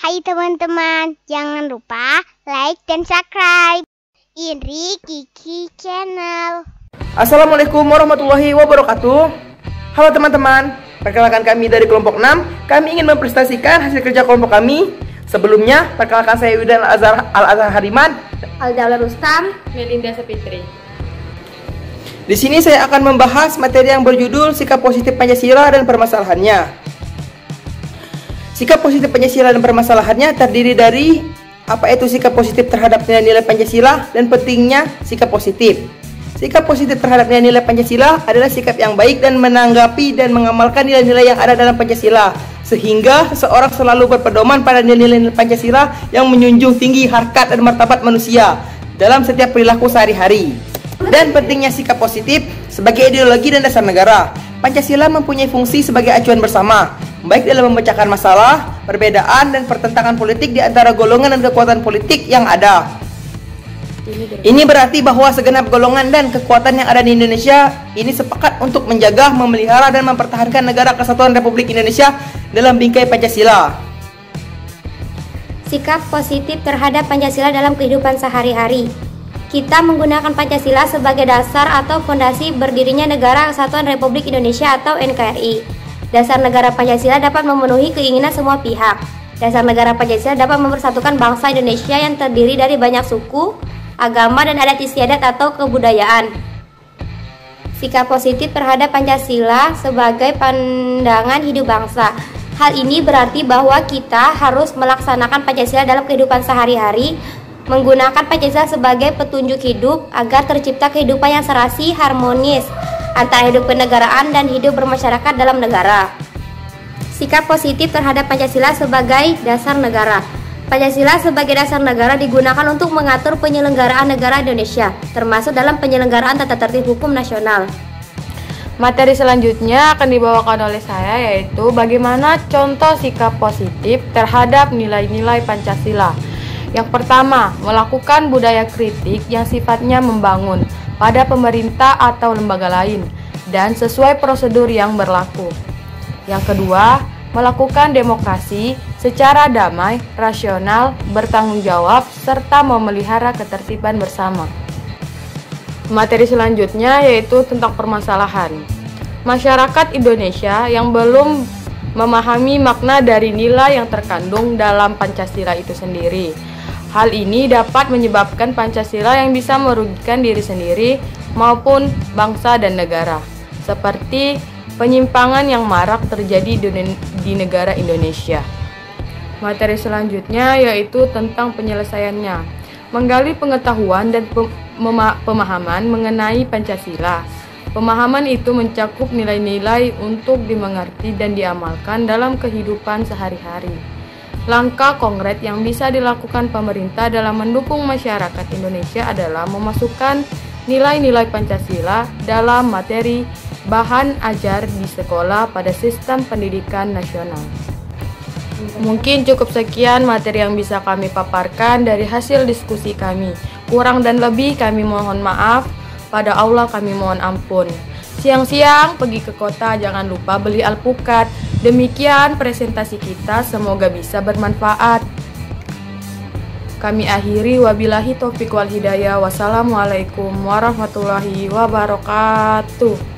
Hai teman-teman, jangan lupa like dan subscribe Indri Kiki Channel. Assalamualaikum warahmatullahi wabarakatuh. Halo teman-teman, perkenalkan kami dari kelompok 6. Kami ingin mempresentasikan hasil kerja kelompok kami. Sebelumnya, perkenalkan saya Yudan Al-Azhar Hariman, Aldala Rustam, Melinda Sapitri. Di sini saya akan membahas materi yang berjudul Sikap Positif Pancasila dan Permasalahannya. Sikap positif Pancasila dan permasalahannya terdiri dari apa itu sikap positif terhadap nilai-nilai Pancasila dan pentingnya sikap positif. Sikap positif terhadap nilai-nilai Pancasila adalah sikap yang baik dan menanggapi dan mengamalkan nilai-nilai yang ada dalam Pancasila, sehingga seseorang selalu berpedoman pada nilai-nilai Pancasila yang menjunjung tinggi harkat dan martabat manusia dalam setiap perilaku sehari-hari. Dan pentingnya sikap positif sebagai ideologi dan dasar negara. Pancasila mempunyai fungsi sebagai acuan bersama, baik dalam memecahkan masalah, perbedaan, dan pertentangan politik di antara golongan dan kekuatan politik yang ada. Ini berarti bahwa segenap golongan dan kekuatan yang ada di Indonesia ini sepakat untuk menjaga, memelihara, dan mempertahankan negara kesatuan Republik Indonesia dalam bingkai Pancasila. sikap positif terhadap Pancasila dalam kehidupan sehari-hari. Kita menggunakan Pancasila sebagai dasar atau fondasi berdirinya Negara Kesatuan Republik Indonesia atau NKRI. Dasar negara Pancasila dapat memenuhi keinginan semua pihak. Dasar negara Pancasila dapat mempersatukan bangsa Indonesia yang terdiri dari banyak suku, agama, dan adat istiadat atau kebudayaan. Sikap positif terhadap Pancasila sebagai pandangan hidup bangsa. Hal ini berarti bahwa kita harus melaksanakan Pancasila dalam kehidupan sehari-hari, menggunakan Pancasila sebagai petunjuk hidup agar tercipta kehidupan yang serasi, harmonis antara hidup kenegaraan dan hidup bermasyarakat dalam negara. Sikap positif terhadap Pancasila sebagai dasar negara. Pancasila sebagai dasar negara digunakan untuk mengatur penyelenggaraan negara Indonesia, termasuk dalam penyelenggaraan tata tertib hukum nasional. Materi selanjutnya akan dibawakan oleh saya, yaitu bagaimana contoh sikap positif terhadap nilai-nilai Pancasila. Yang pertama, melakukan budaya kritik yang sifatnya membangun pada pemerintah atau lembaga lain dan sesuai prosedur yang berlaku. Yang kedua, melakukan demokrasi secara damai, rasional, bertanggung jawab, serta memelihara ketertiban bersama. Materi selanjutnya yaitu tentang permasalahan. Masyarakat Indonesia yang belum memahami makna dari nilai yang terkandung dalam Pancasila itu sendiri. Hal ini dapat menyebabkan Pancasila yang bisa merugikan diri sendiri maupun bangsa dan negara, seperti penyimpangan yang marak terjadi di negara Indonesia. Materi selanjutnya yaitu tentang penyelesaiannya, menggali pengetahuan dan pemahaman mengenai Pancasila. Pemahaman itu mencakup nilai-nilai untuk dimengerti dan diamalkan dalam kehidupan sehari-hari. Langkah konkret yang bisa dilakukan pemerintah dalam mendukung masyarakat Indonesia adalah memasukkan nilai-nilai Pancasila dalam materi bahan ajar di sekolah pada sistem pendidikan nasional. Mungkin cukup sekian materi yang bisa kami paparkan dari hasil diskusi kami. Kurang dan lebih kami mohon maaf, pada Allah kami mohon ampun. Siang-siang pergi ke kota, jangan lupa beli alpukat. Demikian presentasi kita, semoga bisa bermanfaat. Kami akhiri, wabillahi taufiq wal hidayah. Wassalamualaikum warahmatullahi wabarakatuh.